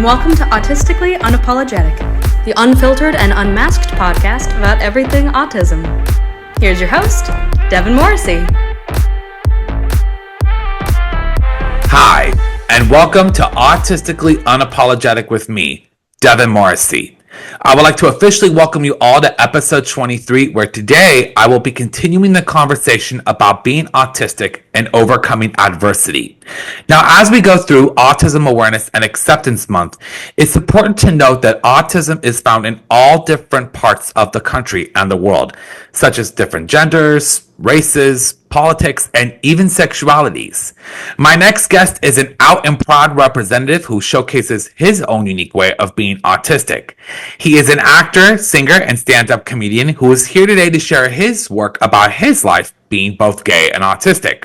and welcome to Autistically Unapologetic, the unfiltered and unmasked podcast about everything autism. Here's your host, Devin Morrissey. Hi, and welcome to Autistically Unapologetic with me, Devin Morrissey. I would like to officially welcome you all to episode 23, where today I will be continuing the conversation about being autistic and overcoming adversity. Now, as we go through Autism Awareness and Acceptance Month, it's important to note that autism is found in all different parts of the country and the world, such as different genders, races, politics, and even sexualities. My next guest is an out and proud representative who showcases his own unique way of being autistic. He is an actor, singer, and stand-up comedian who is here today to share his work about his life being both gay and autistic.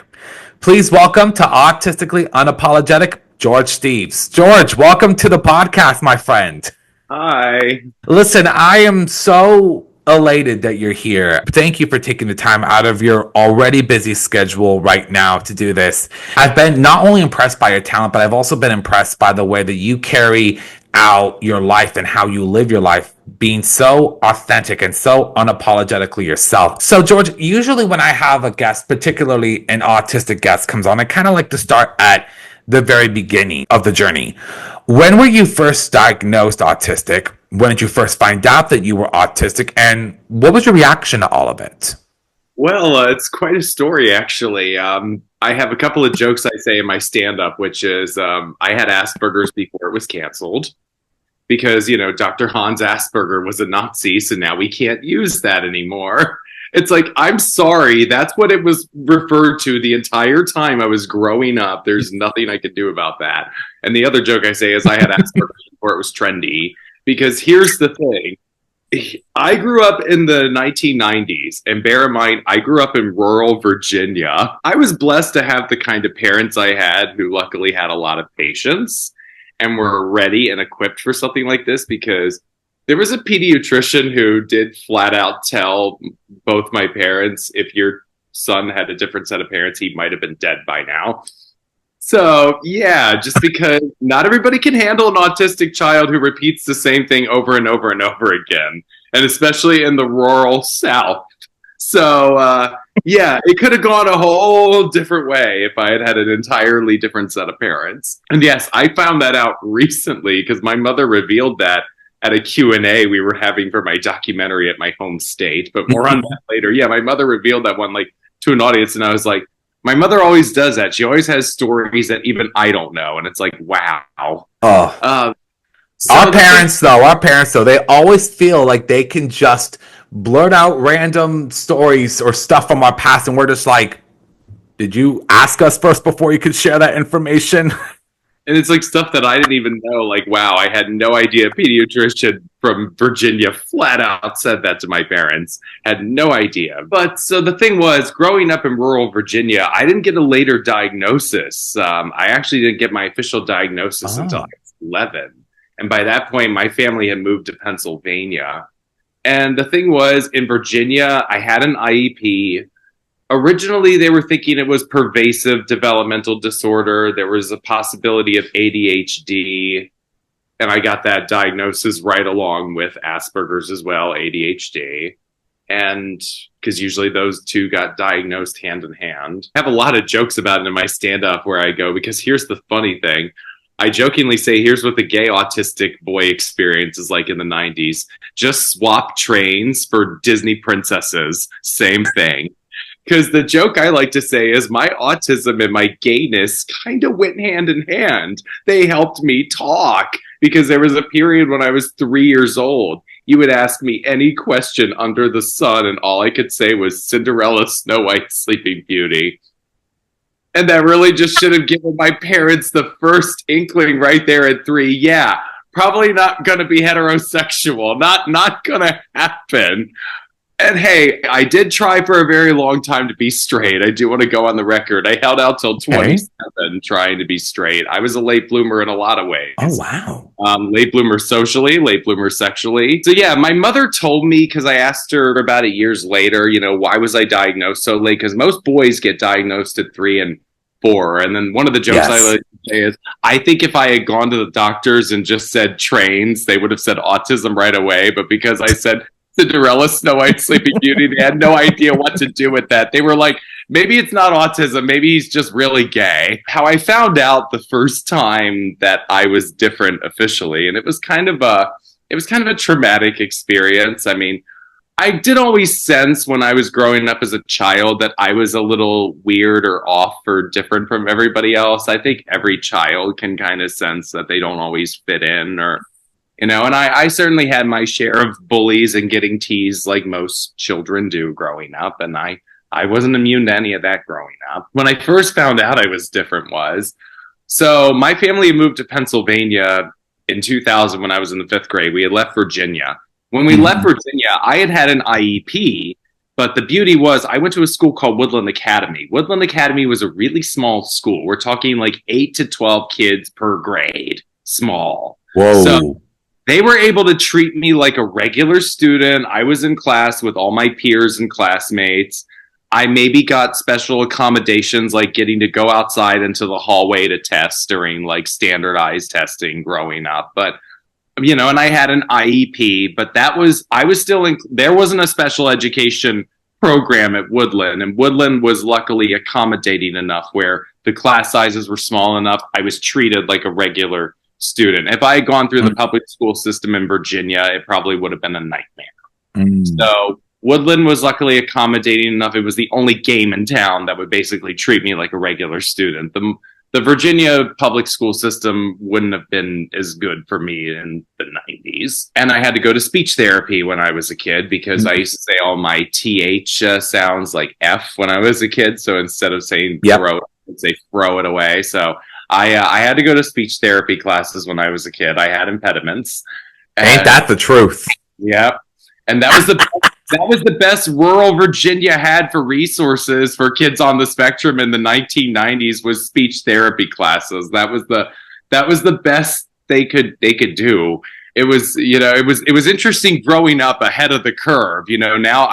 Please welcome to Autistically Unapologetic, George Steeves. George, welcome to the podcast, my friend. Hi. Listen, I am so elated that you're here. Thank you for taking the time out of your already busy schedule right now to do this. I've been not only impressed by your talent, but I've also been impressed by the way that you carry out your life and how you live your life, being so authentic and so unapologetically yourself. So George, usually when I have a guest, particularly an autistic guest comes on, I kind of like to start at the very beginning of the journey. When were you first diagnosed autistic? When did you first find out that you were autistic? And what was your reaction to all of it? Well, it's quite a story, actually. I have a couple of jokes I say in my stand-up, which is I had Asperger's before it was canceled because, Dr. Hans Asperger was a Nazi, so now we can't use that anymore. It's like, I'm sorry, that's what it was referred to the entire time I was growing up. There's nothing I could do about that. And the other joke I say is I had Asperger's before it was trendy. Because here's the thing, I grew up in the 1990s, and bear in mind, I grew up in rural Virginia. I was blessed to have the kind of parents I had who luckily had a lot of patience and were ready and equipped for something like this, because there was a pediatrician who did flat out tell both my parents, if your son had a different set of parents, he might have been dead by now. So, yeah, just because not everybody can handle an autistic child who repeats the same thing over and over and over again, and especially in the rural South. So, yeah, it could have gone a whole different way if I had had an entirely different set of parents. And yes, I found that out recently because my mother revealed that at a Q&A we were having for my documentary at my home state, but more on that later. Yeah, my mother revealed that one to an audience, and I was like, my mother always does that. She always has stories that even I don't know. And it's like, wow. Our parents, though, they always feel like they can just blurt out random stories or stuff from our past. And we're just like, did you ask us first before you could share that information? And it's like stuff that I didn't even know. Like, wow, I had no idea a pediatrician from Virginia flat out said that to my parents. Had no idea. But so the thing was, growing up in rural Virginia, I didn't get a later diagnosis. I actually didn't get my official diagnosis until I was 11. And by that point, my family had moved to Pennsylvania. And the thing was, in Virginia, I had an IEP. Originally, they were thinking it was pervasive developmental disorder. There was a possibility of ADHD, and I got that diagnosis right along with Asperger's as well, ADHD. And because usually those two got diagnosed hand in hand. I have a lot of jokes about it in my stand-up where I go, because here's the funny thing. I jokingly say, here's what the gay autistic boy experience is like in the 90s. Just swap trains for Disney princesses. Same thing. Because the joke I like to say is my autism and my gayness kind of went hand in hand. They helped me talk because there was a period when I was 3 years old. You would ask me any question under the sun, and all I could say was Cinderella, Snow White, Sleeping Beauty. And that really just should have given my parents the first inkling right there at 3. Yeah, probably not going to be heterosexual. Not going to happen. And hey, I did try for a very long time to be straight. I do want to go on the record. I held out till 27 trying to be straight. I was a late bloomer in a lot of ways. Oh, wow. Late bloomer socially, late bloomer sexually. So yeah, my mother told me, because I asked her about it years later, why was I diagnosed so late? Because most boys get diagnosed at 3 and 4. And then one of the jokes I like to say is, I think if I had gone to the doctors and just said trains, they would have said autism right away. But because I said Cinderella, Snow White, Sleeping Beauty, they had no idea what to do with that. They were like, maybe it's not autism, maybe he's just really gay. How I found out the first time that I was different officially, and it was kind of a traumatic experience. I mean, I did always sense when I was growing up as a child that I was a little weird or off or different from everybody else. I think every child can kind of sense that they don't always fit in, or, and I certainly had my share of bullies and getting teased like most children do growing up. And I wasn't immune to any of that growing up. When I first found out I was different so my family moved to Pennsylvania in 2000 when I was in the 5th grade. We had left Virginia. When we left Virginia, I had an IEP, but the beauty was I went to a school called Woodland Academy. Woodland Academy was a really small school. We're talking like 8 to 12 kids per grade. Small. Whoa. So they were able to treat me like a regular student. I was in class with all my peers and classmates. I maybe got special accommodations like getting to go outside into the hallway to test during like standardized testing growing up. But and I had an IEP, but there wasn't a special education program at Woodland, and Woodland was luckily accommodating enough where the class sizes were small enough. I was treated like a regular student. If I had gone through the public school system in Virginia, it probably would have been a nightmare. So Woodland was luckily accommodating enough. It was the only game in town that would basically treat me like a regular student. The Virginia public school system wouldn't have been as good for me in the 90s. And I had to go to speech therapy when I was a kid because I used to say all my TH sounds like F when I was a kid. So instead of saying throw, I would say throw it away. So I had to go to speech therapy classes when I was a kid. I had impediments. Ain't that the truth? Yep. And that was the best rural Virginia had for resources for kids on the spectrum in the 1990s was speech therapy classes. That was the best they could do. It was interesting growing up ahead of the curve. Now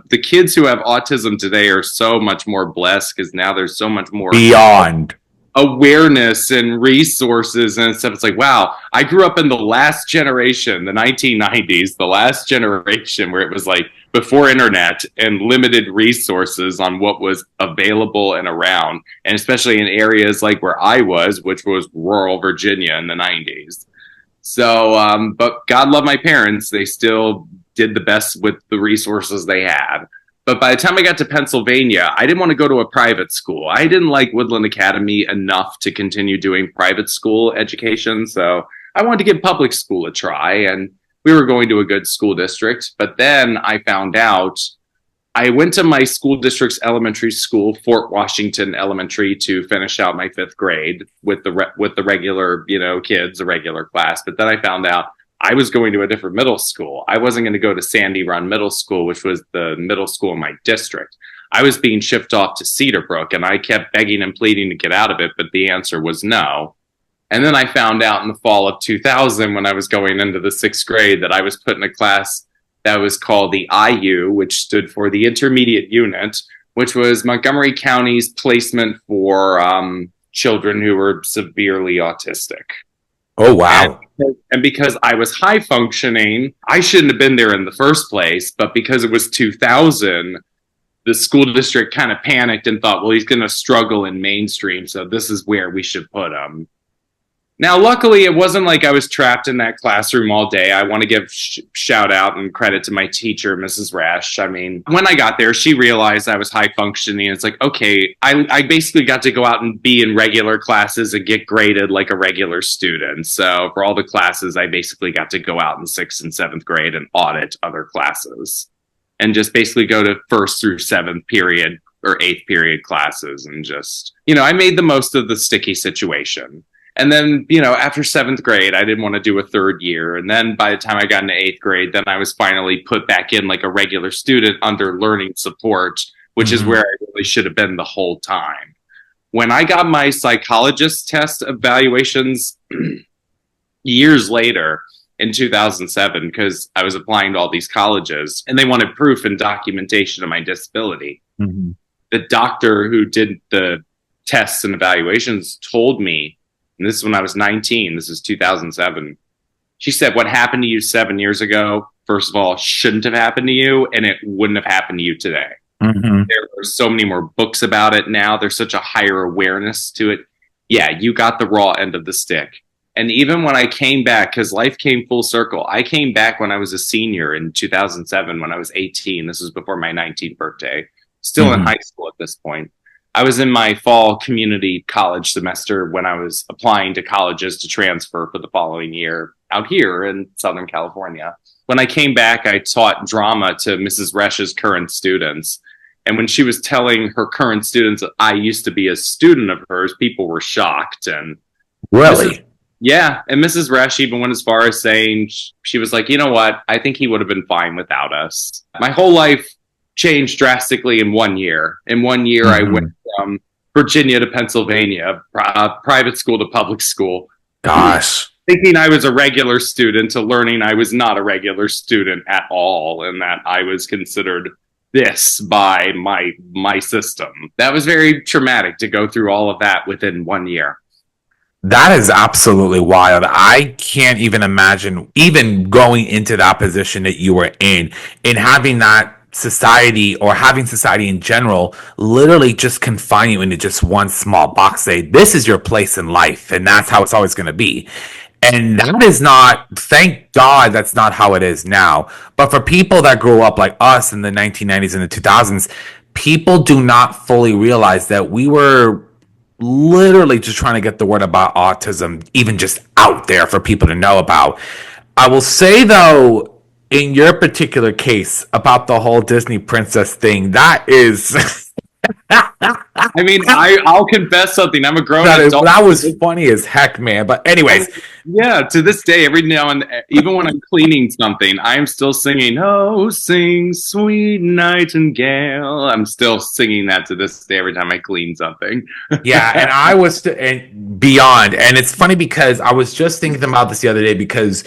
the kids who have autism today are so much more blessed because now there's so much more beyond awareness and resources and stuff. It's like, wow, I grew up in the last generation, the 1990s, the last generation where it was like before internet and limited resources on what was available and around, and especially in areas like where I was, which was rural Virginia in the 90s. So, but God love my parents. They still did the best with the resources they had. But by the time I got to Pennsylvania, I didn't want to go to a private school. I didn't like Woodland Academy enough to continue doing private school education. So I wanted to give public school a try. And we were going to a good school district. But then I found out I went to my school district's elementary school, Fort Washington Elementary, to finish out my 5th grade with the regular, kids, a regular class. But then I found out I was going to a different middle school. I wasn't going to go to Sandy Run Middle School, which was the middle school in my district. I was being shipped off to Cedar Brook, and I kept begging and pleading to get out of it, but the answer was no. And then I found out in the fall of 2000, when I was going into the 6th grade, that I was put in a class that was called the IU, which stood for the Intermediate Unit, which was Montgomery County's placement for children who were severely autistic. Oh, wow. And because I was high functioning, I shouldn't have been there in the first place. But because it was 2000, the school district kind of panicked and thought, well, he's going to struggle in mainstream, so this is where we should put him. Now, luckily, it wasn't like I was trapped in that classroom all day. I want to give shout out and credit to my teacher, Mrs. Rash. I mean, when I got there, she realized I was high functioning. It's like, okay, I basically got to go out and be in regular classes and get graded like a regular student. So for all the classes, I basically got to go out in 6th and 7th grade and audit other classes and just basically go to 1st through 7th period or 8th period classes and just, I made the most of the sticky situation. And then, after 7th grade, I didn't want to do a 3rd year. And then by the time I got into 8th grade, then I was finally put back in like a regular student under learning support, which is where I really should have been the whole time. When I got my psychologist test evaluations years later in 2007, because I was applying to all these colleges and they wanted proof and documentation of my disability. The doctor who did the tests and evaluations told me And this is when I was 19. This is 2007. She said, what happened to you 7 years ago, first of all, shouldn't have happened to you, and it wouldn't have happened to you today. Mm-hmm. There are so many more books about it now. There's such a higher awareness to it. Yeah, you got the raw end of the stick. And even when I came back, because life came full circle, I came back when I was a senior in 2007, when I was 18. This was before my 19th birthday. Still in high school at this point. I was in my fall community college semester when I was applying to colleges to transfer for the following year out here in Southern California. When I came back, I taught drama to Mrs. Resch's current students. And when she was telling her current students that I used to be a student of hers, people were shocked. And really? And Mrs. Resch even went as far as saying, she was like, you know what? I think he would have been fine without us. My whole life changed drastically in 1 year. In 1 year, I went from Virginia to Pennsylvania, private school to public school. Gosh. Thinking I was a regular student to learning I was not a regular student at all, and that I was considered this by my system. That was very traumatic to go through all of that within 1 year. That is absolutely wild. I can't even imagine even going into that position that you were in and having that society, or having society in general, literally just confine you into just one small box. Say, this is your place in life, and that's how it's always going to be. And that is not, thank God, that's not how it is now. But for people that grew up like us in the 1990s and the 2000s, people do not fully realize that we were literally just trying to get the word about autism even just out there for people to know about. I will say, though, in your particular case about the whole Disney princess thing, that is... I mean, I'll confess something. I'm a grown adult. That was funny as heck, man. But anyways. Yeah, to this day, every now and even when I'm cleaning something, I'm still singing, "Oh, sing, sweet nightingale." I'm still singing that to this day every time I clean something. Yeah, and I was and beyond. And it's funny because I was just thinking about this the other day, because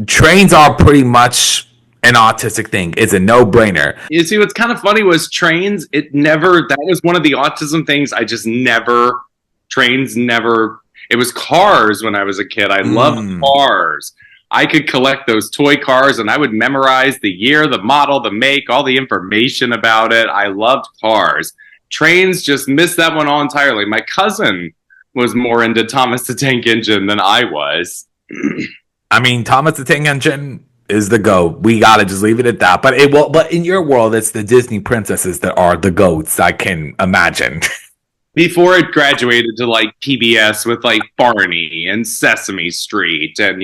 trains are pretty much an autistic thing. It's a no-brainer. You see, what's kind of funny was trains, that was one of the autism things it was cars when I was a kid. I loved cars. I could collect those toy cars, and I would memorize the year, the model, the make, all the information about it. I loved cars. Trains, just missed that one all entirely. My cousin was more into Thomas the Tank Engine than I was. I mean, Thomas the Tank Engine is the GOAT. We gotta just leave it at that. But in your world, it's the Disney princesses that are the GOATs, I can imagine. Before it graduated to like PBS with like Barney and Sesame Street and,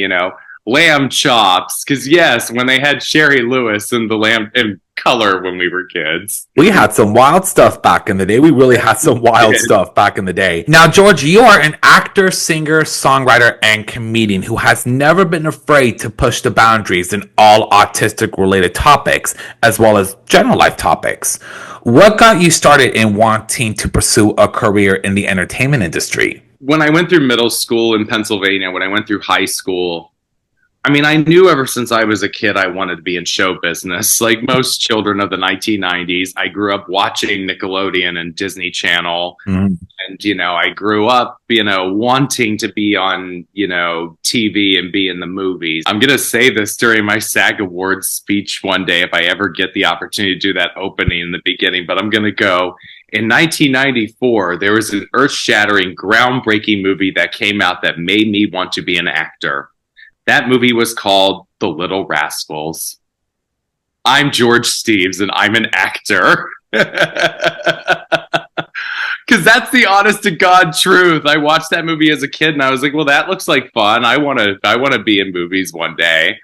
lamb chops. Because yes, when they had Sherry Lewis and the lamb in color when we were kids. We had some wild stuff back in the day. We really had some wild stuff back in the day. Now, George, you are an actor, singer, songwriter, and comedian who has never been afraid to push the boundaries in all autistic-related topics, as well as general life topics. What got you started in wanting to pursue a career in the entertainment industry? When I went through middle school in Pennsylvania, when I went through high school, I mean, I knew ever since I was a kid I wanted to be in show business. Like most children of the 1990s, I grew up watching Nickelodeon and Disney Channel. And, I grew up, wanting to be on, TV and be in the movies. I'm going to say this during my SAG Awards speech one day if I ever get the opportunity to do that opening in the beginning, but I'm going to go. In 1994, there was an earth-shattering, groundbreaking movie that came out that made me want to be an actor. That movie was called The Little Rascals. I'm George Steeves, and I'm an actor. Because that's the honest to God truth. I watched that movie as a kid, and I was like, well, that looks like fun. I want to be in movies one day.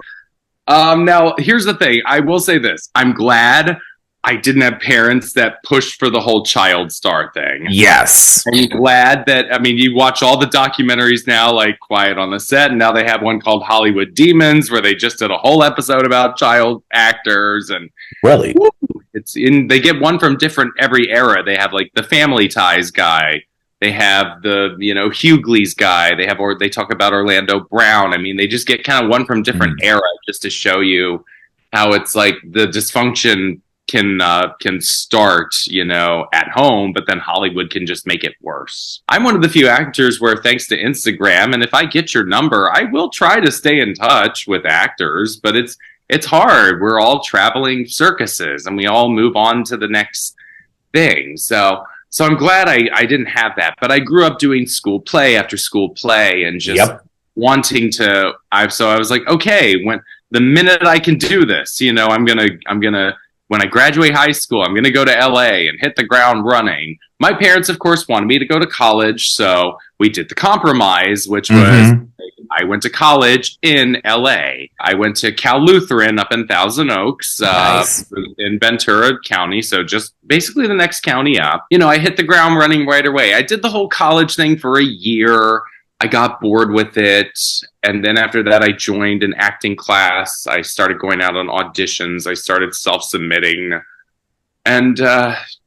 Now, here's the thing. I will say this. I'm glad I didn't have parents that pushed for the whole child star thing. Yes. I'm glad that, you watch all the documentaries now, like Quiet on the Set, and now they have one called Hollywood Demons, where they just did a whole episode about child actors. And really, they get one from every era. They have like the Family Ties guy. They have the, Hughley's guy. They talk about Orlando Brown. They just get kind of one from different era just to show you how it's like the dysfunction can start, at home, but then Hollywood can just make it worse. I'm one of the few actors where, thanks to Instagram, and if I get your number, I will try to stay in touch with actors, but it's hard. We're all traveling circuses and we all move on to the next thing. So I'm glad I didn't have that, but I grew up doing school play after school play and just wanting to, so I was like, okay, when the minute I can do this, I'm gonna, when I graduate high school, I'm gonna go to LA and hit the ground running. My parents, of course, wanted me to go to college, so we did the compromise, which was I went to college in LA. I went to Cal Lutheran up in Thousand Oaks, in Ventura County, so just basically the next county up. I hit the ground running right away. I did the whole college thing for a year. I got bored with it, and then after that, I joined an acting class. I started going out on auditions. I started self-submitting, and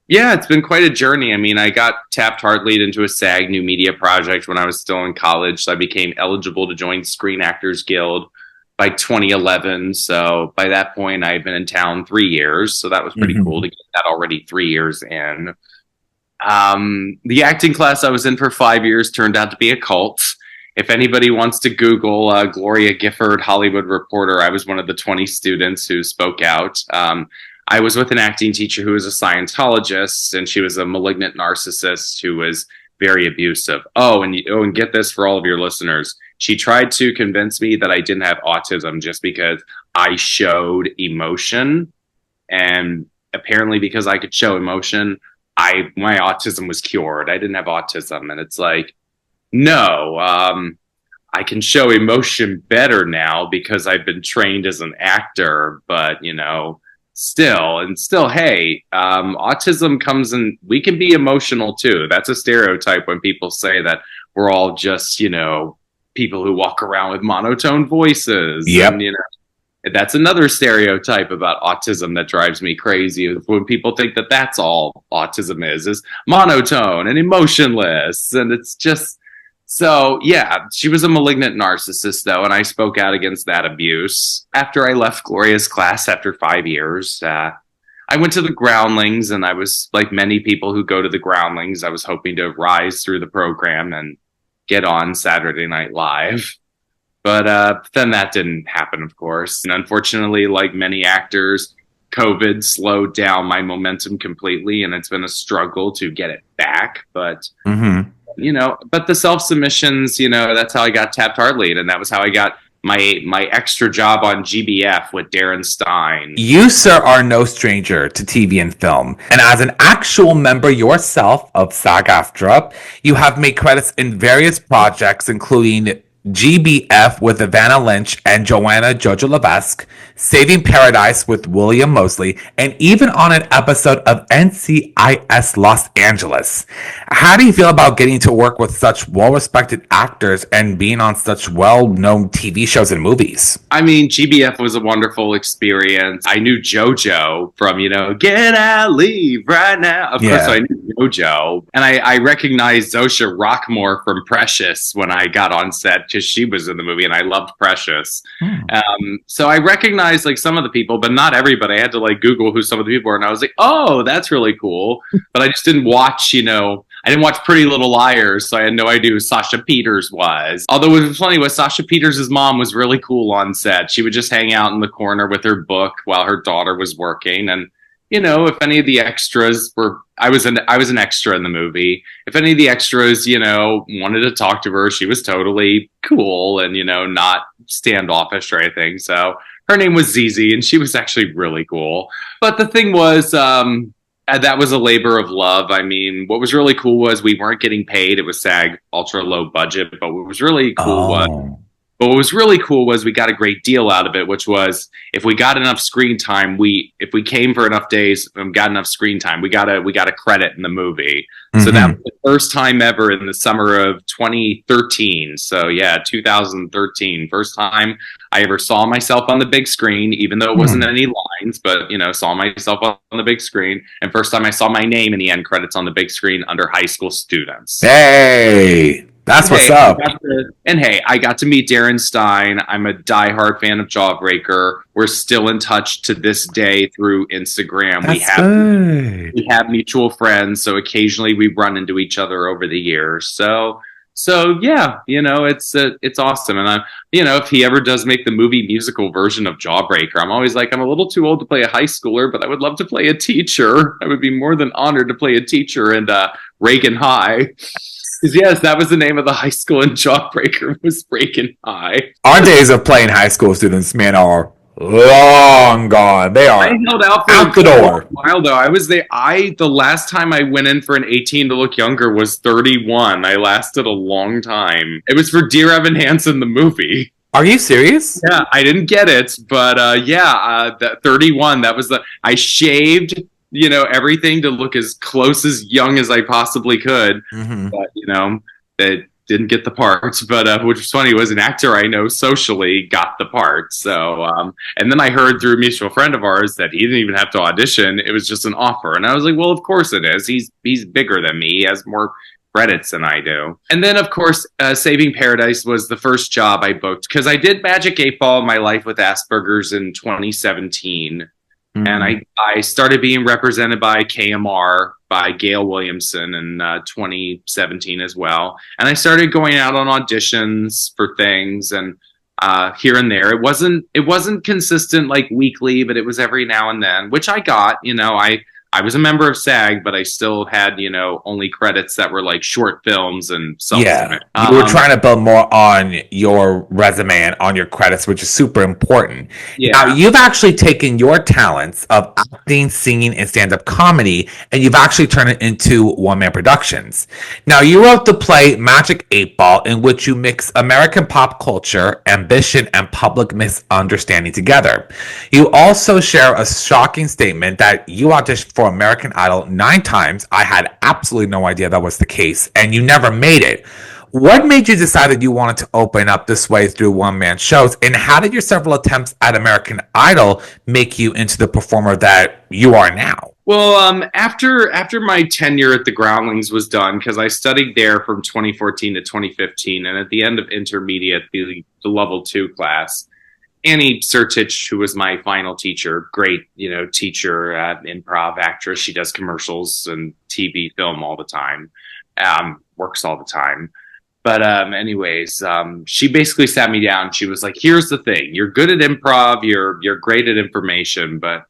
it's been quite a journey. I mean, I got Taft-Hartley into a SAG New Media project when I was still in college, so I became eligible to join Screen Actors Guild by 2011. So by that point, I had been in town 3 years, so that was pretty cool to get that already 3 years in. The acting class I was in for 5 years turned out to be a cult. If anybody wants to Google Gloria Gifford, Hollywood reporter, I was one of the 20 students who spoke out. I was with an acting teacher who was a Scientologist, and she was a malignant narcissist who was very abusive. And get this for all of your listeners. She tried to convince me that I didn't have autism just because I showed emotion. And apparently because I could show emotion, my autism was cured. I didn't have autism. And it's like, no, I can show emotion better now because I've been trained as an actor, but still, hey, autism comes in, we can be emotional too. That's a stereotype when people say that we're all just, people who walk around with monotone voices. Yep. And, that's another stereotype about autism that drives me crazy. When people think that that's all autism is monotone and emotionless. And it's just, so yeah, she was a malignant narcissist though. And I spoke out against that abuse. After I left Gloria's class after 5 years, I went to the Groundlings, and I was like many people who go to the Groundlings. I was hoping to rise through the program and get on Saturday Night Live. But then that didn't happen, of course. And unfortunately, like many actors, COVID slowed down my momentum completely, and it's been a struggle to get it back. But, but the self-submissions, that's how I got Taft-Hartley, and that was how I got my extra job on GBF with Darren Stein. You, sir, are no stranger to TV and film. And as an actual member yourself of SAG-AFTRA, you have made credits in various projects, including GBF with Ivana Lynch and Joanna Jojo Levesque, Saving Paradise with William Mosley, and even on an episode of NCIS Los Angeles. How do you feel about getting to work with such well-respected actors and being on such well-known TV shows and movies? I mean, GBF was a wonderful experience. I knew JoJo from, Get Out, Leave Right Now. Of course, I knew JoJo. And I recognized Zosha Rockmore from Precious when I got on set, because she was in the movie, and I loved Precious. So I recognized like some of the people, but not everybody. I had to like Google who some of the people were, and I was like, oh, that's really cool. But I just didn't watch, I didn't watch Pretty Little Liars, so I had no idea who Sasha Peters was. Although what was funny was Sasha Peters' mom was really cool on set. She would just hang out in the corner with her book while her daughter was working, and if any of the extras were, I was an extra in the movie. If any of the extras, wanted to talk to her, she was totally cool and, not standoffish or anything. So her name was Zizi, and she was actually really cool. But the thing was, that was a labor of love. I mean, what was really cool was we weren't getting paid. It was SAG, ultra low budget. But what was really cool was we got a great deal out of it, which was if we got enough screen time, if we came for enough days and got enough screen time, we got a credit in the movie. So that was the first time ever in the summer of 2013. So yeah, 2013, first time I ever saw myself on the big screen, even though it wasn't any lines, but saw myself on the big screen. And first time I saw my name in the end credits on the big screen under high school students. Hey. That's what's Hey, up. I got to meet Darren Stein. I'm a diehard fan of Jawbreaker. We're still in touch to this day through Instagram. That's good. We have mutual friends, so occasionally we run into each other over the years. So yeah, it's awesome. And if he ever does make the movie musical version of Jawbreaker, I'm always like, I'm a little too old to play a high schooler, but I would love to play a teacher. I would be more than honored to play a teacher in Reagan High. Because yes, that was the name of the high school in Jawbreaker, was Reagan High. Our days of playing high school students, man, are long gone. They are I held out for out the door. A while though. The last time I went in for an 18 to look younger was 31. I lasted a long time. It was for Dear Evan Hansen, the movie. Are you serious? Yeah, I didn't get it, but that 31. I shaved, everything to look as close as young as I possibly could. Mm-hmm. But that didn't get the part. But which was funny, was an actor I know socially got the part. So and then I heard through a mutual friend of ours that he didn't even have to audition. It was just an offer, and I was like, well, of course it is. He's bigger than me. He has more credits than I do. And then, of course, Saving Paradise was the first job I booked, because I did Magic 8 Ball, My Life with Asperger's in 2017. Mm-hmm. And I started being represented by KMR, by Gail Williamson in 2017 as well. And I started going out on auditions for things, and here and there. It wasn't consistent like weekly, but it was every now and then, which I got. I was a member of SAG, but I still had, only credits that were like short films and something. Yeah, you were trying to build more on your resume and on your credits, which is super important. Yeah. Now, you've actually taken your talents of acting, singing, and stand-up comedy, and you've actually turned it into one-man productions. Now, you wrote the play Magic 8 Ball, in which you mix American pop culture, ambition, and public misunderstanding together. You also share a shocking statement that you auditioned for American Idol 9 times. I had absolutely no idea that was the case, and you never made it. What made you decide that you wanted to open up this way through one-man shows, and how did your several attempts at American Idol make you into the performer that you are now? Well, after my tenure at the Groundlings was done, because I studied there from 2014 to 2015, and at the end of intermediate, the level 2 class, Annie Sertich, who was my final teacher, great, teacher, improv actress. She does commercials and TV, film all the time, works all the time. But anyways, she basically sat me down. She was like, here's the thing. You're good at improv. You're great at information, but,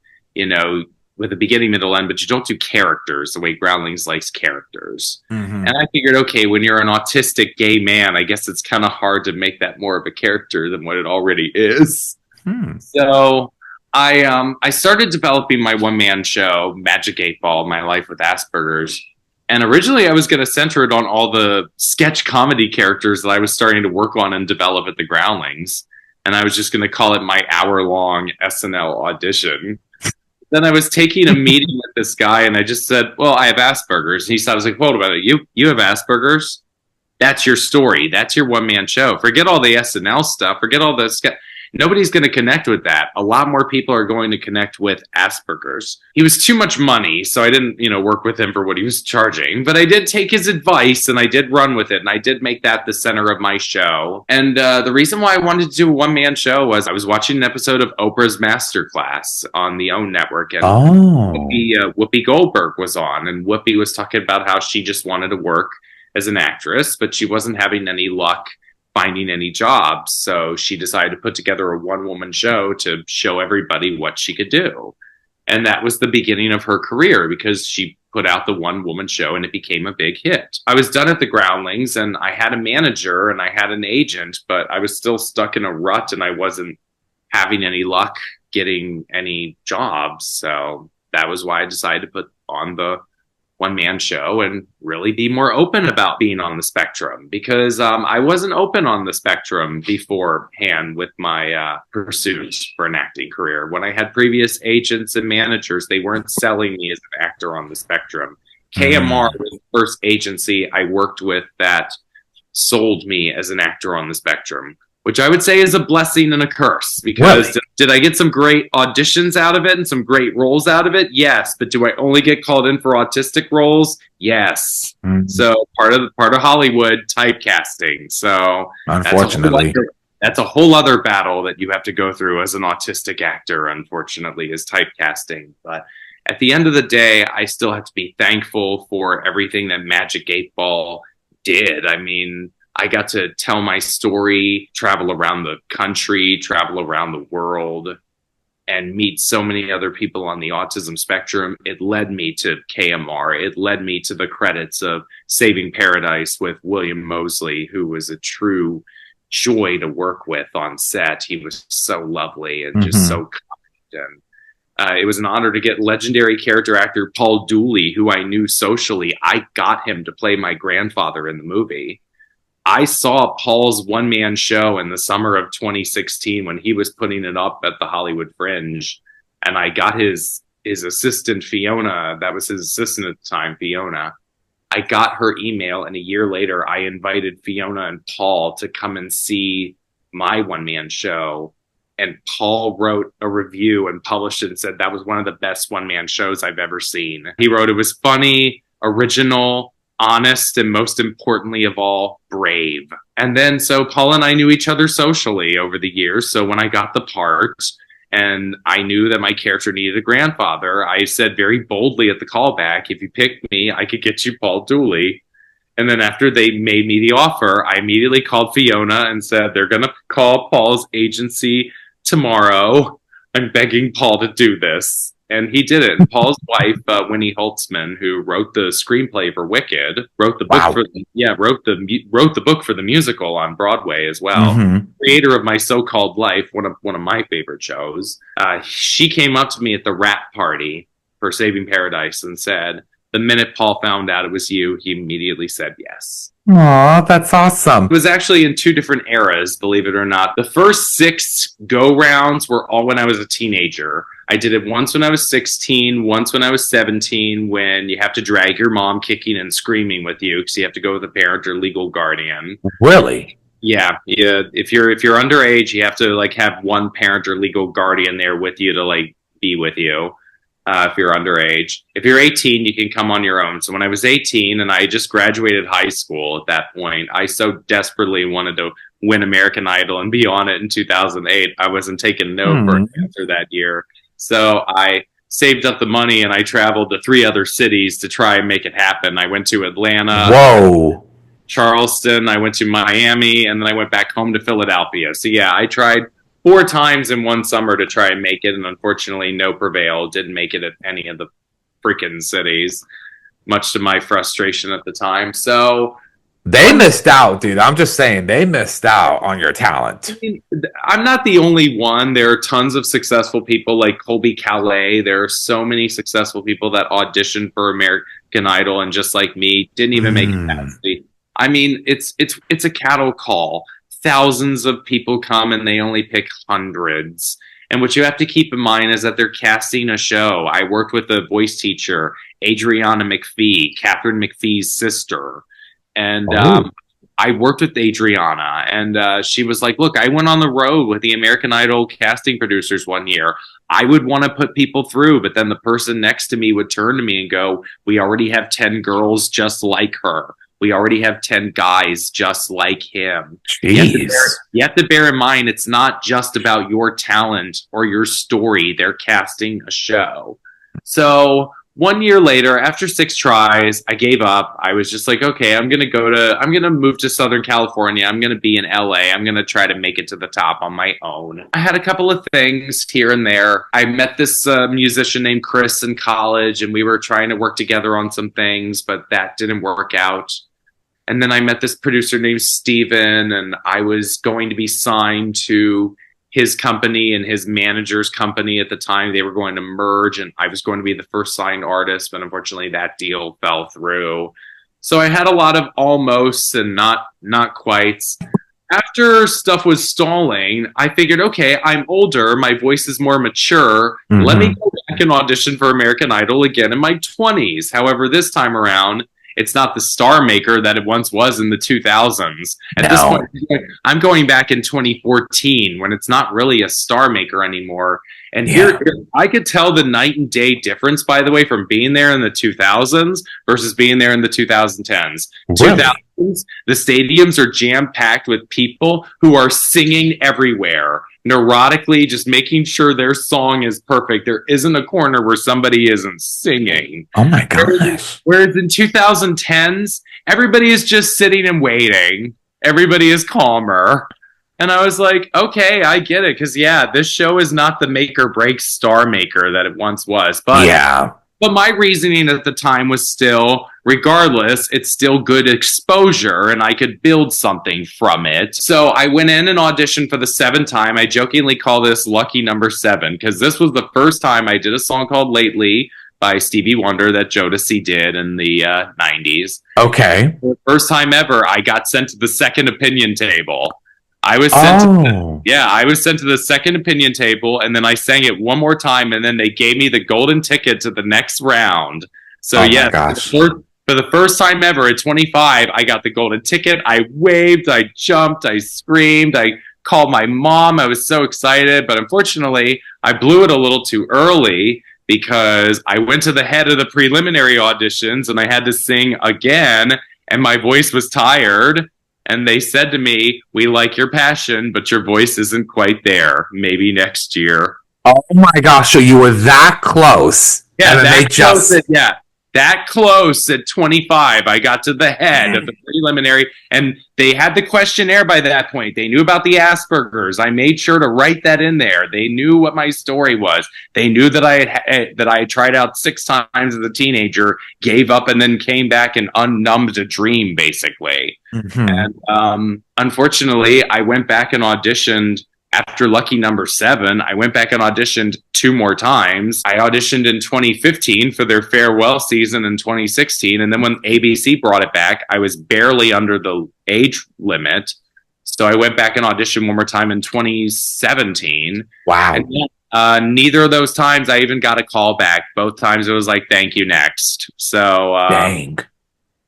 with a beginning, middle, end, but you don't do characters the way Groundlings likes characters. Mm-hmm. And I figured, okay, when you're an autistic gay man, I guess it's kind of hard to make that more of a character than what it already is. So I started developing my one-man show, Magic 8 Ball, My Life with Asperger's. And originally I was going to center it on all the sketch comedy characters that I was starting to work on and develop at the Groundlings. And I was just going to call it my hour-long SNL audition. Then I was taking a meeting with this guy, and I just said, well, I have Asperger's. And he said, I was like, what about it? You have Asperger's? That's your story. That's your one-man show. Forget all the SNL stuff. Forget all the nobody's going to connect with that. A lot more people are going to connect with Asperger's. He was too much money, so I didn't, work with him for what he was charging. But I did take his advice, and I did run with it, and I did make that the center of my show. And the reason why I wanted to do a one-man show was I was watching an episode of Oprah's Masterclass on the OWN network, and Whoopi Goldberg was on, and Whoopi was talking about how she just wanted to work as an actress, but she wasn't having any luck finding any jobs. So she decided to put together a one-woman show to show everybody what she could do. And that was the beginning of her career, because she put out the one-woman show and it became a big hit. I was done at the Groundlings, and I had a manager and I had an agent, but I was still stuck in a rut and I wasn't having any luck getting any jobs. So that was why I decided to put on the one-man show and really be more open about being on the spectrum, because I wasn't open on the spectrum beforehand with my pursuit for an acting career. When I had previous agents and managers, they weren't selling me as an actor on the spectrum. KMR was the first agency I worked with that sold me as an actor on the spectrum. which I would say is a blessing and a curse, because Really? did I get some great auditions out of it and some great roles out of it? Yes. But do I only get called in for autistic roles? Yes. Mm. So part of Hollywood typecasting. So Unfortunately. that's a whole other battle that you have to go through as an autistic actor, unfortunately, is typecasting. But at the end of the day, I still have to be thankful for everything that Magic 8 Ball did. I mean, I got to tell my story, travel around the country, travel around the world, and meet so many other people on the autism spectrum. It led me to KMR. It led me to the credits of Saving Paradise with William Mosley, who was a true joy to work with on set. He was so lovely and just so kind. And it was an honor to get legendary character actor Paul Dooley, who I knew socially. I got him to play my grandfather in the movie. I saw Paul's one-man show in the summer of 2016 when he was putting it up at the Hollywood Fringe. And I got his assistant, Fiona. That was his assistant at the time, Fiona. I got her email, and a year later, I invited Fiona and Paul to come and see my one-man show. And Paul wrote a review and published it and said that was one of the best one-man shows I've ever seen. He wrote it was funny, original, honest, and most importantly of all, brave. And then so Paul and I knew each other socially over the years. So when I got the part and I knew that my character needed a grandfather, I said very boldly at the callback, if you pick me, I could get you Paul Dooley. And then after they made me the offer, I immediately called Fiona and said, they're going to call Paul's agency tomorrow. I'm begging Paul to do this. And he did it. And Paul's wife, Winnie Holtzman, who wrote the screenplay for Wicked, wrote the book wrote the book for the musical on Broadway as well. Creator of My So-Called Life, one of my favorite shows. She came up to me at the wrap party for Saving Paradise and said, the minute Paul found out it was you, he immediately said yes. Aw, that's awesome. It was actually in two different eras, believe it or not. The first 6 go-rounds were all when I was a teenager. I did it once when I was 16, once when I was 17, when you have to drag your mom kicking and screaming with you because you have to go with a parent or legal guardian. Really? Yeah. If you're underage, you have to have one parent or legal guardian there with you to be with you. If you're underage. If you're 18, you can come on your own. So when I was 18 and I just graduated high school at that point, I so desperately wanted to win American Idol and be on it in 2008. I wasn't taking no for an answer that year. So I saved up the money and I traveled to 3 other cities to try and make it happen. I went to Atlanta, Charleston, I went to Miami, and then I went back home to Philadelphia. So yeah, I tried 4 times in one summer to try and make it, and unfortunately no prevail. Didn't make it at any of the freaking cities, much to my frustration at the time. So they missed out, dude. I'm just saying, they missed out on your talent. I'm not the only one. There are tons of successful people like Colby Calais. There are so many successful people that auditioned for American Idol and just like me, didn't even make it past the. I mean, it's a cattle call. Thousands of people come and they only pick hundreds. And what you have to keep in mind is that they're casting a show. I worked with a voice teacher, Adriana McPhee, Catherine McPhee's sister. And I worked with Adriana, and she was like, look, I went on the road with the American Idol casting producers one year. I would want to put people through, but then the person next to me would turn to me and go, we already have 10 girls just like her. We already have 10 guys just like him. You have to bear in mind, it's not just about your talent or your story. They're casting a show. So 1 year later, after 6 tries, I gave up. I was just like, okay, I'm going to move to Southern California. I'm going to be in LA. I'm going to try to make it to the top on my own. I had a couple of things here and there. I met this musician named Chris in college, and we were trying to work together on some things, but that didn't work out. And then I met this producer named Steven, and I was going to be signed to his company and his manager's company at the time. They were going to merge, and I was going to be the first signed artist, but unfortunately that deal fell through. So I had a lot of almosts and not quite. After stuff was stalling, I figured, okay, I'm older, my voice is more mature. Let me go back and audition for American Idol again in my 20s. However, this time around, It's not the star maker that it once was in the 2000s. At this No. point, I'm going back in 2014 when it's not really a star maker anymore. And Yeah. here, I could tell the night and day difference, by the way, from being there in the 2000s versus being there in the 2010s. Really? 2000s, the stadiums are jam-packed with people who are singing everywhere, neurotically, just making sure their song is perfect. There isn't a corner where somebody isn't singing. Oh my gosh. Whereas in 2010s, everybody is just sitting and waiting. Everybody is calmer. And I was like, okay, I get it. Because, yeah, this show is not the make or break star maker that it once was. But Yeah. But my reasoning at the time was still, regardless, it's still good exposure and I could build something from it. So I went in and auditioned for the 7th time. I jokingly call this lucky number 7 because this was the first time I did a song called Lately by Stevie Wonder that Jodeci did in the 90s. Okay. For the first time ever, I got sent to the second opinion table. I was sent I was sent to the second opinion table, and then I sang it one more time, and then they gave me the golden ticket to the next round. So for the first time ever at 25, I got the golden ticket. I waved, I jumped, I screamed, I called my mom. I was so excited, but unfortunately, I blew it a little too early because I went to the head of the preliminary auditions, and I had to sing again, and my voice was tired. And they said to me, we like your passion, but your voice isn't quite there. Maybe next year. Oh my gosh. So you were that close. Yeah, that close at 25. I got to the head of the preliminary, and they had the questionnaire by that point. They knew about the Asperger's. I made sure to write that in there. They knew what my story was. They knew that I had tried out 6 times as a teenager, gave up, and then came back and unnumbed a dream, basically. Mm-hmm. And unfortunately, I went back and auditioned. After lucky number 7, I went back and auditioned 2 more times. I auditioned in 2015 for their farewell season in 2016. And then when ABC brought it back, I was barely under the age limit. So I went back and auditioned one more time in 2017. Wow. And neither of those times I even got a call back. Both times it was like, thank you, next. So, dang.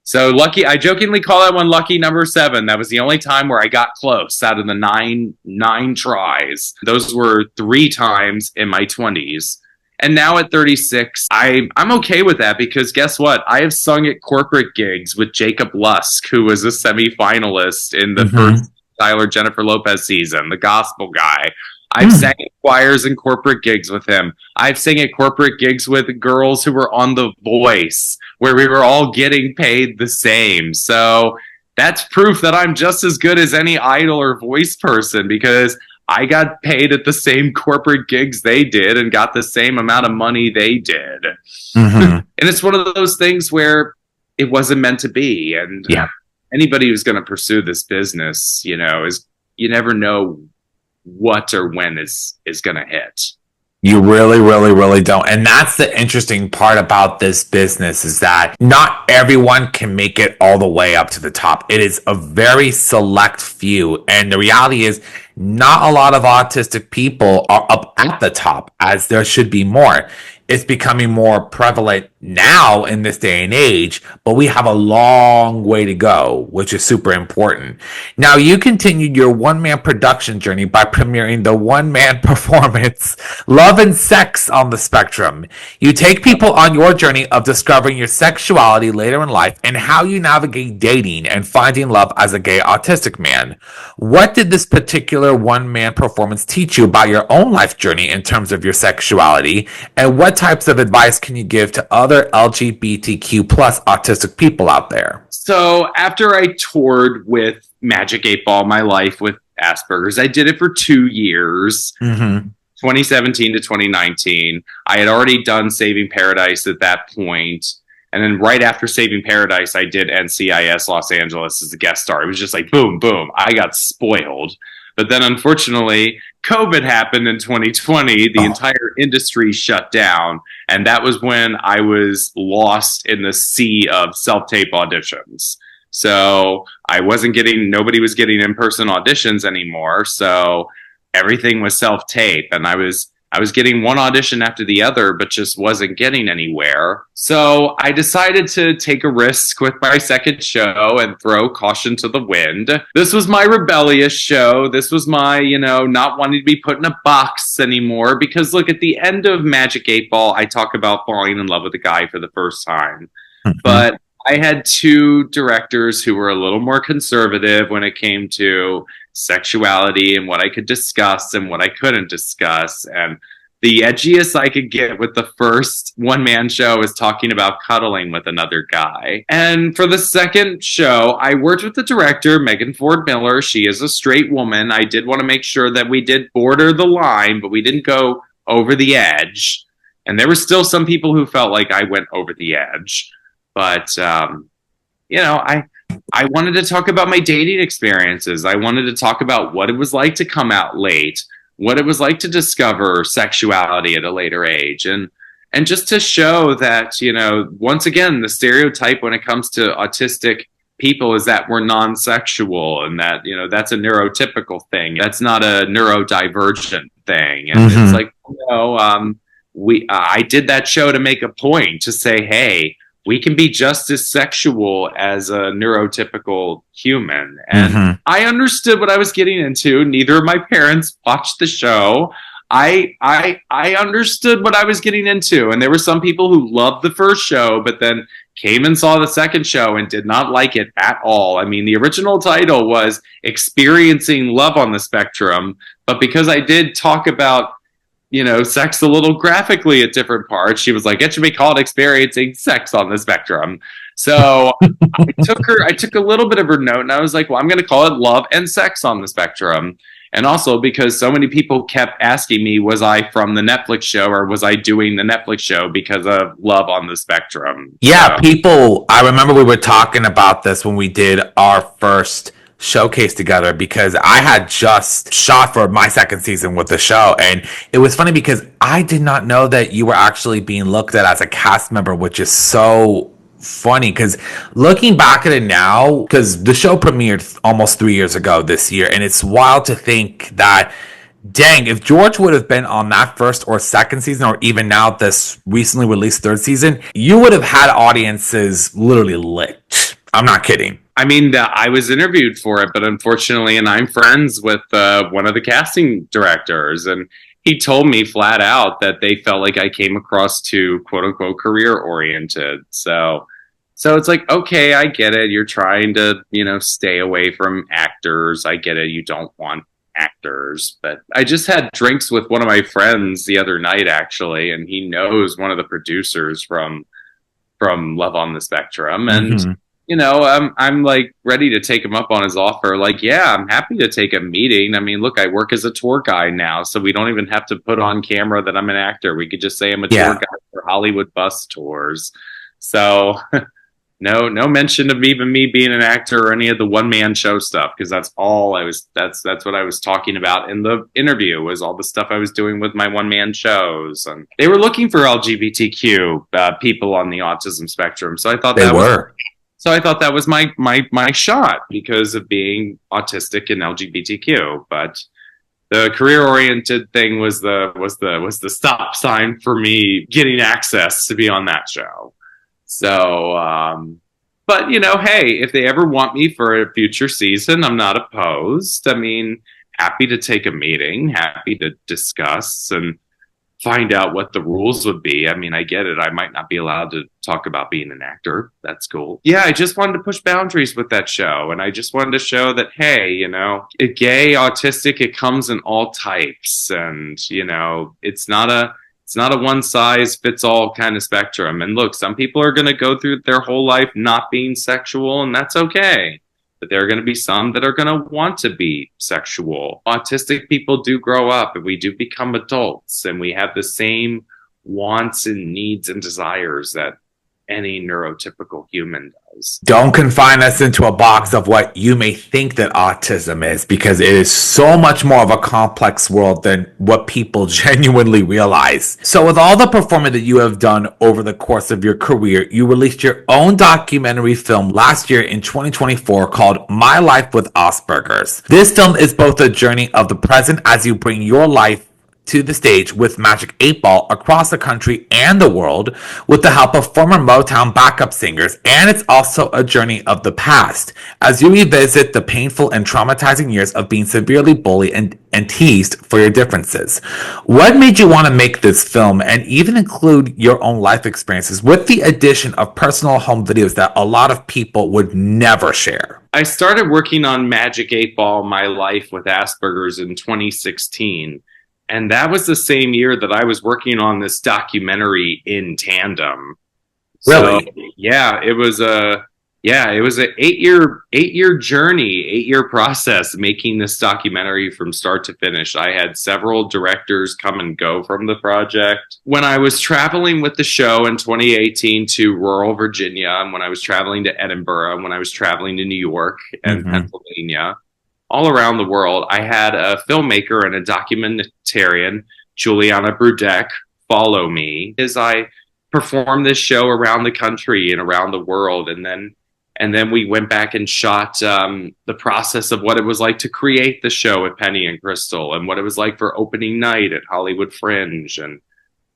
So lucky, I jokingly call that one lucky number 7. That was the only time where I got close out of the nine tries. Those were 3 times in my 20s. And now at 36, I'm okay with that because guess what? I have sung at corporate gigs with Jacob Lusk, who was a semifinalist in the first Tyler Jennifer Lopez season, the gospel guy. I've sang at choirs and corporate gigs with him. I've sang at corporate gigs with girls who were on The Voice, where we were all getting paid the same. So that's proof that I'm just as good as any idol or voice person because I got paid at the same corporate gigs they did and got the same amount of money they did. Mm-hmm. And it's one of those things where it wasn't meant to be. And anybody who's going to pursue this business, you never know what or when is going to hit. You really, really, really don't. And that's the interesting part about this business is that not everyone can make it all the way up to the top. It is a very select few. And the reality is not a lot of autistic people are up at the top, as there should be more. It's becoming more prevalent now in this day and age, but we have a long way to go, which is super important. Now, you continued your one-man production journey by premiering the one-man performance, Love and Sex on the Spectrum. You take people on your journey of discovering your sexuality later in life and how you navigate dating and finding love as a gay autistic man. What did this particular one-man performance teach you about your own life journey in terms of your sexuality, and what types of advice can you give to other LGBTQ plus autistic people out there? So after I toured with Magic 8 Ball, My Life with Asperger's, I did it for 2 years, 2017 to 2019. I had already done Saving Paradise at that point. And then right after Saving Paradise, I did NCIS Los Angeles as a guest star. It was just like, boom, boom. I got spoiled. But then unfortunately, COVID happened in 2020. The entire industry shut down. And that was when I was lost in the sea of self-tape auditions. So nobody was getting in-person auditions anymore. So everything was self-tape. And I was I was getting one audition after the other, but just wasn't getting anywhere. So I decided to take a risk with my second show and throw caution to the wind. This was my rebellious show. This was my, not wanting to be put in a box anymore. Because look, at the end of Magic 8 Ball, I talk about falling in love with a guy for the first time. Mm-hmm. But I had two directors who were a little more conservative when it came to sexuality and what I could discuss and what I couldn't discuss. And the edgiest I could get with the first one-man show is talking about cuddling with another guy. And for the second show, I worked with the director, Megan Ford Miller. She is a straight woman. I did want to make sure that we did border the line, but we didn't go over the edge. And there were still some people who felt like I went over the edge. But, I wanted to talk about my dating experiences. I wanted to talk about what it was like to come out late, what it was like to discover sexuality at a later age. And just to show that, once again, the stereotype when it comes to autistic people is that we're non-sexual and that, that's a neurotypical thing. That's not a neurodivergent thing. And it's like, I did that show to make a point to say, hey, we can be just as sexual as a neurotypical human. And I understood what I was getting into. Neither of my parents watched the show. I understood what I was getting into. And there were some people who loved the first show, but then came and saw the second show and did not like it at all. I mean, the original title was Experiencing Love on the Spectrum. But because I did talk about sex a little graphically at different parts, she was like, it should be called Experiencing Sex on the Spectrum. So I took a little bit of her note and I was like, well, I'm going to call it Love and Sex on the Spectrum. And also because so many people kept asking me, was I from the Netflix show or was I doing the Netflix show because of Love on the Spectrum? Yeah, I remember we were talking about this when we did our first showcase together, because I had just shot for my second season with the show, and it was funny because I did not know that you were actually being looked at as a cast member, which is so funny because looking back at it now, because the show premiered almost 3 years ago this year, and it's wild to think that, dang, if George would have been on that first or second season, or even now this recently released third season, you would have had audiences literally lit. I'm not kidding. I mean, I was interviewed for it, but unfortunately, and I'm friends with one of the casting directors, and he told me flat out that they felt like I came across too, quote unquote, career oriented. So it's like, okay, I get it. You're trying to, stay away from actors. I get it. You don't want actors, but I just had drinks with one of my friends the other night, actually, and he knows one of the producers from Love on the Spectrum, and I'm like ready to take him up on his offer. Like, yeah, I'm happy to take a meeting. I mean, look, I work as a tour guide now, so we don't even have to put on camera that I'm an actor. We could just say I'm a tour guide for Hollywood bus tours. So no mention of even me being an actor or any of the one-man show stuff, because that's what I was talking about in the interview, was all the stuff I was doing with my one-man shows. And they were looking for LGBTQ people on the autism spectrum. So I thought that was my shot because of being autistic and LGBTQ. But the career-oriented thing was the stop sign for me getting access to be on that show. So, but hey, if they ever want me for a future season, I'm not opposed. I mean, happy to take a meeting, happy to discuss and find out what the rules would be. I mean, I get it. I might not be allowed to talk about being an actor. That's cool. Yeah, I just wanted to push boundaries with that show. And I just wanted to show that, hey, gay, autistic, it comes in all types. And, it's not a one size fits all kind of spectrum. And look, some people are going to go through their whole life not being sexual, and that's okay. But there are going to be some that are going to want to be sexual. Autistic people do grow up, and we do become adults, and we have the same wants and needs and desires that any neurotypical human does. Don't confine us into a box of what you may think that autism is, because it is so much more of a complex world than what people genuinely realize. So with all the performing that you have done over the course of your career, you released your own documentary film last year in 2024 called My Life with Asperger's. This film is both a journey of the present as you bring your life to the stage with Magic 8 Ball across the country and the world with the help of former Motown backup singers, and it's also a journey of the past as you revisit the painful and traumatizing years of being severely bullied and teased for your differences. What made you want to make this film and even include your own life experiences with the addition of personal home videos that a lot of people would never share? I started working on Magic 8 Ball, My Life with Asperger's in 2016. And that was the same year that I was working on this documentary in tandem. Really? So, it was a 8-year journey, 8-year process making this documentary from start to finish. I had several directors come and go from the project. When I was traveling with the show in 2018 to rural Virginia, and when I was traveling to Edinburgh, and when I was traveling to New York and Pennsylvania, all around the world, I had a filmmaker and a documentarian, Juliana Brudek, follow me as I performed this show around the country and around the world. And then we went back and shot the process of what it was like to create the show with Penny and Crystal, and what it was like for opening night at Hollywood Fringe, and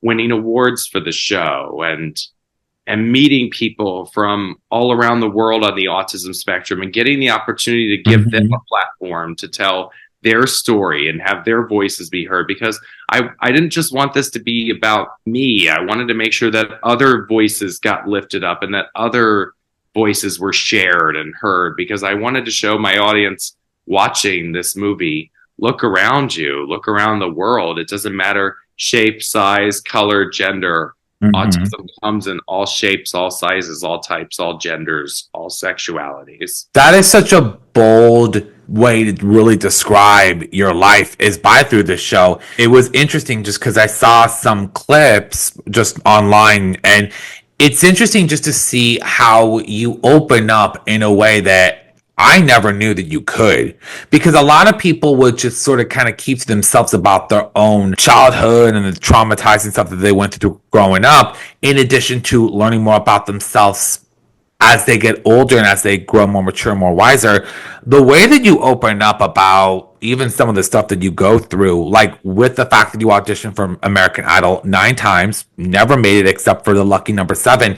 winning awards for the show, and meeting people from all around the world on the autism spectrum, and getting the opportunity to give them a platform to tell their story and have their voices be heard. Because I didn't just want this to be about me. I wanted to make sure that other voices got lifted up and that other voices were shared and heard, because I wanted to show my audience watching this movie, look around you, look around the world. It doesn't matter shape, size, color, gender. Autism comes in all shapes, all sizes, all types, all genders, all sexualities. That is such a bold way to really describe your life, is by through this show. It was interesting just because I saw some clips just online, and it's interesting just to see how you open up in a way that I never knew that you could, because a lot of people would just sort of kind of keep to themselves about their own childhood and the traumatizing stuff that they went through growing up, in addition to learning more about themselves as they get older and as they grow more mature, more wiser. The way that you open up about even some of the stuff that you go through, like with the fact that you auditioned for American Idol 9 times, never made it except for the lucky number 7.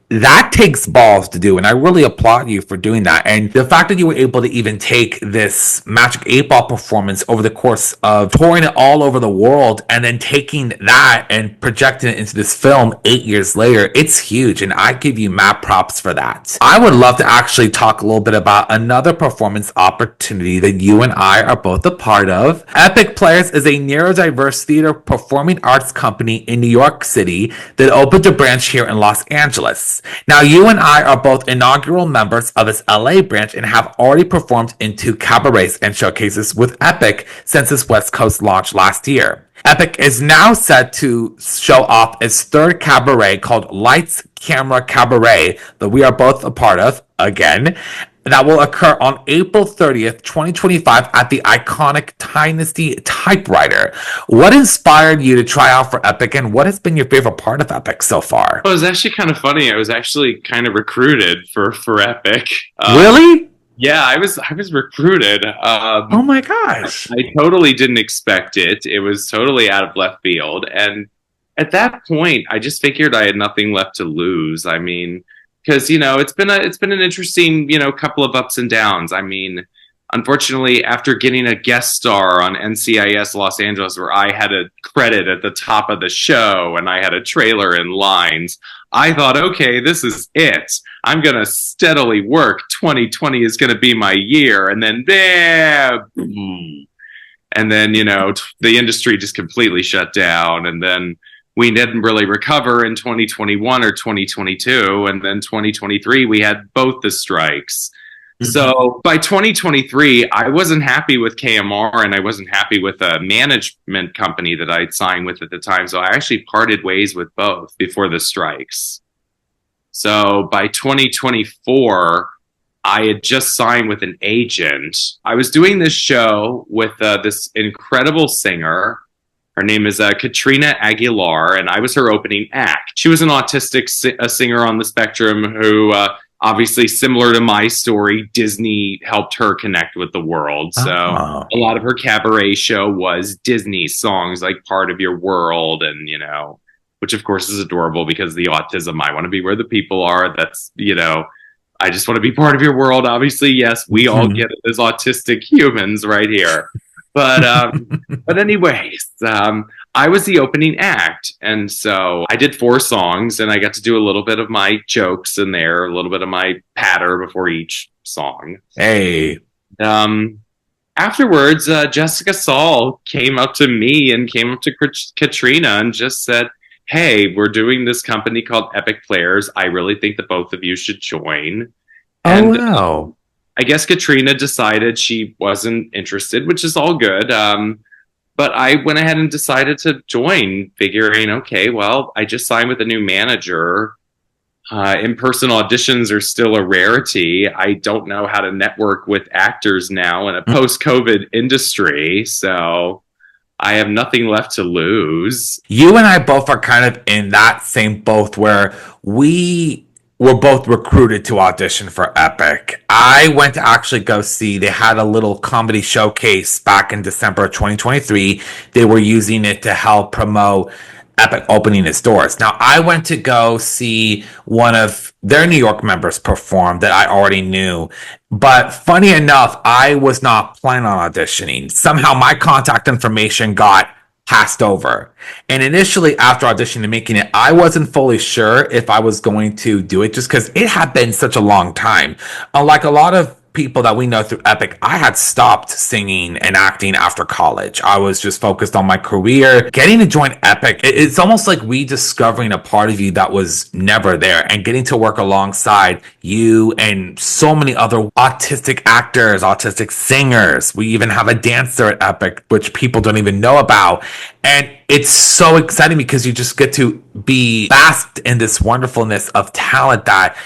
That takes balls to do, and I really applaud you for doing that. And the fact that you were able to even take this Magic 8 Ball performance over the course of touring it all over the world, and then taking that and projecting it into this film 8 years later, it's huge, and I give you mad props for that. I would love to actually talk a little bit about another performance opportunity that you and I are both a part of. Epic Players is a neurodiverse theater performing arts company in New York City that opened a branch here in Los Angeles. Now, you and I are both inaugural members of its LA branch and have already performed in 2 cabarets and showcases with Epic since its West Coast launch last year. Epic is now set to show off its 3rd cabaret called Lights, Camera, Cabaret, that we are both a part of, again. That will occur on April 30th, 2025 at the iconic Dynasty Typewriter. What inspired you to try out for Epic, and what has been your favorite part of Epic so far? Well, it was actually kind of funny. I was actually kind of recruited for Epic. Really? Yeah, I was recruited. Oh my gosh. I totally didn't expect it. It was totally out of left field. And at that point, I just figured I had nothing left to lose. I mean, because it's been an interesting couple of ups and downs. I mean, unfortunately, after getting a guest star on NCIS Los Angeles, where I had a credit at the top of the show and I had a trailer and lines, I thought, okay, this is it. I'm gonna steadily work. 2020 is gonna be my year, and then boom. And then the industry just completely shut down, and then we didn't really recover in 2021 or 2022. And then 2023, we had both the strikes. Mm-hmm. So by 2023, I wasn't happy with KMR, and I wasn't happy with a management company that I'd signed with at the time. So I actually parted ways with both before the strikes. So by 2024, I had just signed with an agent. I was doing this show with this incredible singer. Her name is Katrina Aguilar, and I was her opening act. She was an autistic singer on the spectrum who Obviously, similar to my story, Disney helped her connect with the world. So Oh. a lot of her cabaret show was Disney songs like Part of Your World, and, which of course is adorable because the autism, I want to be where the people are. That's, I just want to be part of your world. Obviously, yes, we all get it as autistic humans right here. But anyways, I was the opening act. And so I did 4 songs and I got to do a little bit of my jokes in there, a little bit of my patter before each song. Hey. Afterwards, Jessica Saul came up to me and came up to Katrina and just said, "Hey, we're doing this company called Epic Players. I really think that both of you should join." Oh, And wow. I guess Katrina decided she wasn't interested, which is all good. But I went ahead and decided to join, figuring, okay, well, I just signed with a new manager. In-person auditions are still a rarity. I don't know how to network with actors now in a post-COVID industry, so I have nothing left to lose. You and I both are kind of in that same boat where we were both recruited to audition for Epic. I went to actually go see, they had a little comedy showcase back in December of 2023. They were using it to help promote Epic opening its doors. Now, I went to go see one of their New York members perform that I already knew. But funny enough, I was not planning on auditioning. Somehow my contact information got passed over. And initially, after auditioning and making it, I wasn't fully sure if I was going to do it just because it had been such a long time. Unlike a lot of people that we know through Epic, I had stopped singing and acting after college. I was just focused on my career. Getting to join Epic, it's almost like rediscovering a part of you that was never there and getting to work alongside you and so many other autistic actors, autistic singers. We even have a dancer at Epic, which people don't even know about. And it's so exciting because you just get to be basked in this wonderfulness of talent that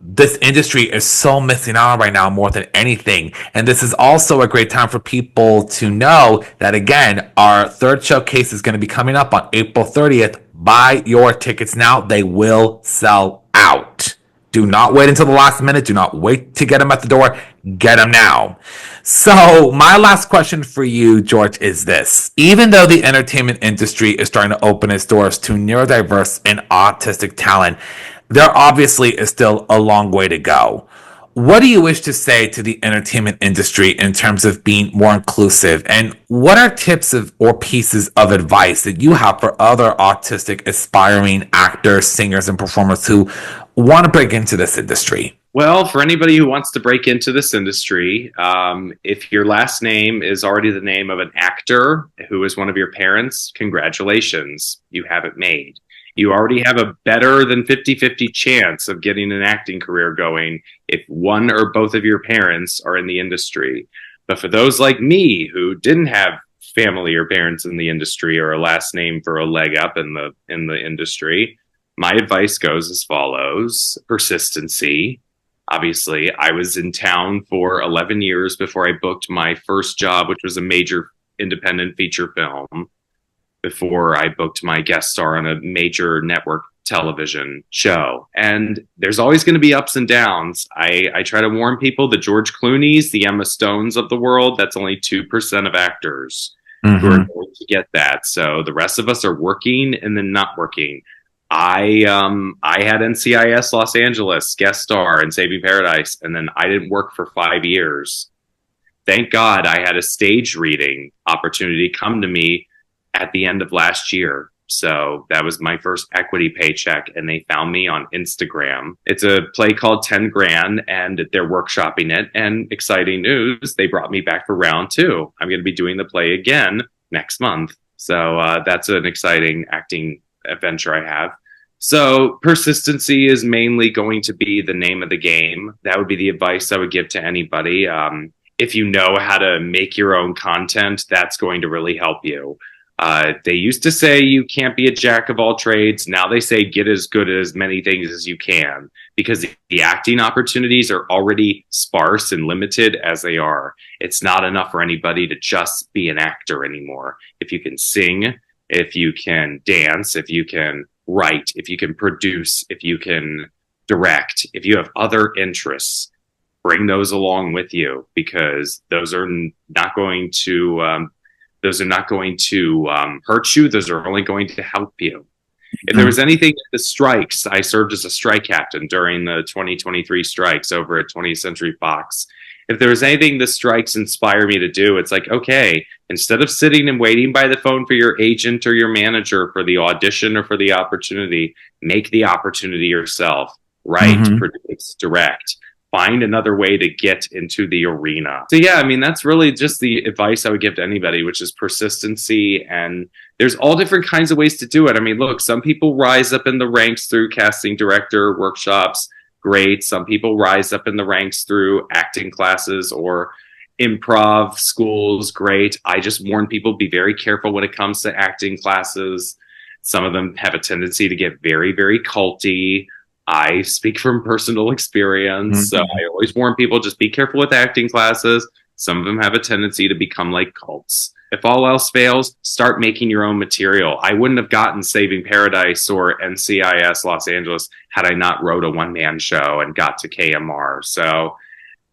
this industry is so missing out on right now more than anything. And this is also a great time for people to know that, again, our third showcase is going to be coming up on April 30th. Buy your tickets now. They will sell out. Do not wait until the last minute. Do not wait to get them at the door. Get them now. So my last question for you, George, is this. Even though the entertainment industry is starting to open its doors to neurodiverse and autistic talent, there obviously is still a long way to go. What do you wish to say to the entertainment industry in terms of being more inclusive? And what are tips or pieces of advice that you have for other autistic aspiring actors, singers, and performers who want to break into this industry? Well, for anybody who wants to break into this industry, if your last name is already the name of an actor who is one of your parents, congratulations, you have it made. You already have a better than 50-50 chance of getting an acting career going if one or both of your parents are in the industry. But for those like me who didn't have family or parents in the industry or a last name for a leg up in the industry, my advice goes as follows. Persistency. Obviously, I was in town for 11 years before I booked my first job, which was a major independent feature film, before I booked my guest star on a major network television show. And there's always going to be ups and downs. I try to warn people, the George Clooney's, the Emma Stones of the world, that's only 2% of actors who are going to get that. So the rest of us are working and then not working. I had NCIS Los Angeles guest star in Saving Paradise, and then I didn't work for 5 years. Thank God I had a stage reading opportunity come to me at the end of last year. So that was my first equity paycheck, and they found me on Instagram. It's a play called 10 Grand, and they're workshopping it. And exciting news, they brought me back for round 2. I'm going to be doing the play again next month. So that's an exciting acting adventure I have. So persistency is mainly going to be the name of the game. That would be the advice I would give to anybody. If you know how to make your own content, that's going to really help you. They used to say you can't be a jack of all trades. Now they say get as good at as many things as you can, because the acting opportunities are already sparse and limited as they are. It's not enough for anybody to just be an actor anymore. If you can sing, if you can dance, if you can write, if you can produce, if you can direct. If you have other interests, bring those along with you, because those are not going to hurt you. Those are only going to help you. If there was anything at the strikes, I served as a strike captain during the 2023 strikes over at 20th Century Fox. If there was anything the strikes inspire me to do, it's like, okay, instead of sitting and waiting by the phone for your agent or your manager for the audition or for the opportunity, make the opportunity yourself. Write, produce, direct. Find another way to get into the arena. So yeah, I mean, that's really just the advice I would give to anybody, which is persistency. And there's all different kinds of ways to do it. I mean, look, some people rise up in the ranks through casting director workshops. Great. Some people rise up in the ranks through acting classes or improv schools. Great. I just warn people, be very careful when it comes to acting classes. Some of them have a tendency to get very, very culty. I speak from personal experience. So I always warn people, just be careful with acting classes. Some of them have a tendency to become like cults. If all else fails, start making your own material. I wouldn't have gotten Saving Paradise or NCIS Los Angeles had I not wrote a one-man show and got to KMR. So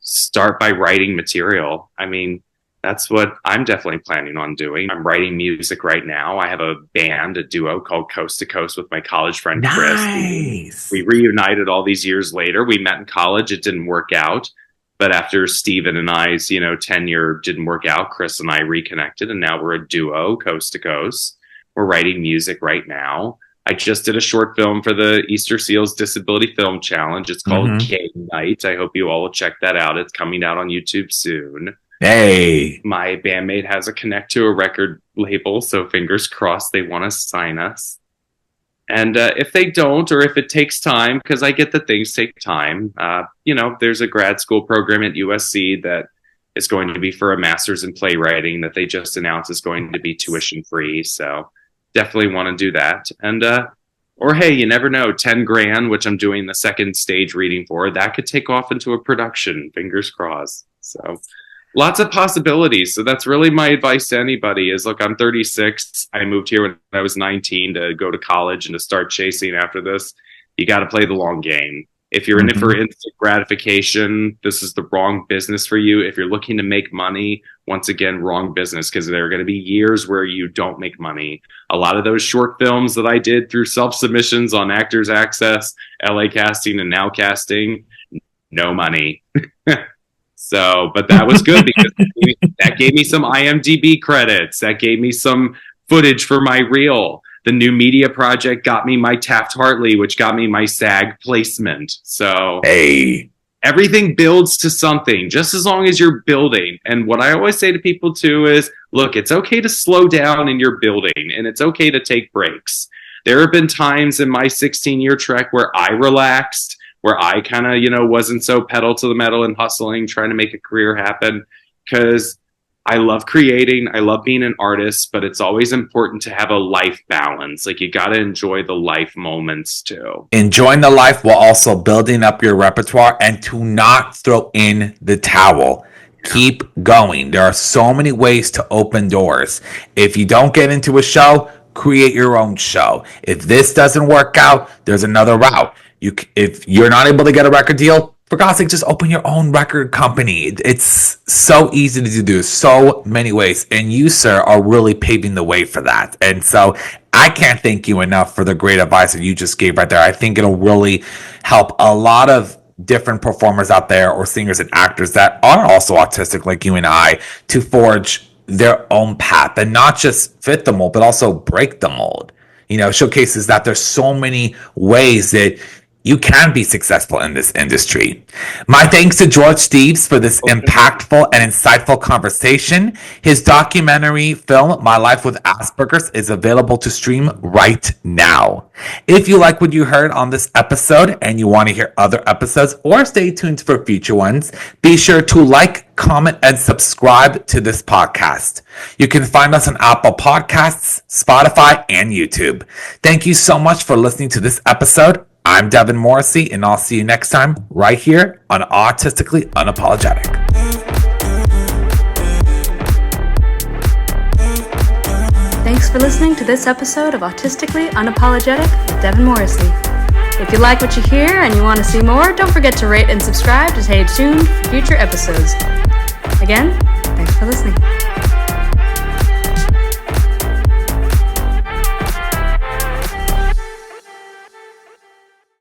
start by writing material. I mean, that's what I'm definitely planning on doing. I'm writing music right now. I have a band, a duo called Coast to Coast with my college friend Chris. Nice. We reunited all these years later. We met in college. It didn't work out. But after Steven and I's, tenure didn't work out, Chris and I reconnected, and now we're a duo, Coast to Coast. We're writing music right now. I just did a short film for the Easter Seals Disability Film Challenge. It's called K Night. I hope you all will check that out. It's coming out on YouTube soon. Hey. My bandmate has a connect to a record label, so fingers crossed they want to sign us. And if they don't, or if it takes time, because I get that things take time, there's a grad school program at USC that is going to be for a master's in playwriting that they just announced is going to be tuition free. So definitely want to do that. And, or hey, you never know, 10 grand, which I'm doing the second stage reading for, that could take off into a production, fingers crossed. So lots of possibilities. So that's really my advice to anybody is, look, I'm 36. I moved here when I was 19 to go to college and to start chasing after this. You got to play the long game. If you're in it for instant gratification, this is the wrong business for you. If you're looking to make money, once again, wrong business, because there are going to be years where you don't make money. A lot of those short films that I did through self-submissions on Actors Access, LA Casting, and Now Casting, no money. So, but that was good because that gave me some IMDb credits. That gave me some footage for my reel. The new media project got me my Taft-Hartley, which got me my SAG placement. So hey, everything builds to something, just as long as you're building. And what I always say to people too is, look, it's okay to slow down in your building, and it's okay to take breaks. There have been times in my 16-year trek where I relaxed, where I kind of, wasn't so pedal to the metal and hustling, trying to make a career happen, because I love creating. I love being an artist, but it's always important to have a life balance. Like, you got to enjoy the life moments too. Enjoying the life while also building up your repertoire, and to not throw in the towel. Keep going. There are so many ways to open doors. If you don't get into a show, create your own show. If this doesn't work out, there's another route. If you're not able to get a record deal, for God's sake, just open your own record company. It's so easy to do, so many ways. And you, sir, are really paving the way for that. And so I can't thank you enough for the great advice that you just gave right there. I think it'll really help a lot of different performers out there, or singers and actors that are also autistic like you and I, to forge their own path and not just fit the mold, but also break the mold. Showcases that there's so many ways that you can be successful in this industry. My thanks to George Steeves for this impactful and insightful conversation. His documentary film, My Life with Asperger, is available to stream right now. If you like what you heard on this episode and you want to hear other episodes or stay tuned for future ones, be sure to like, comment, and subscribe to this podcast. You can find us on Apple Podcasts, Spotify, and YouTube. Thank you so much for listening to this episode. I'm Devin Morrissey, and I'll see you next time right here on Autistically Unapologetic. Thanks for listening to this episode of Autistically Unapologetic with Devin Morrissey. If you like what you hear and you want to see more, don't forget to rate and subscribe to stay tuned for future episodes. Again, thanks for listening.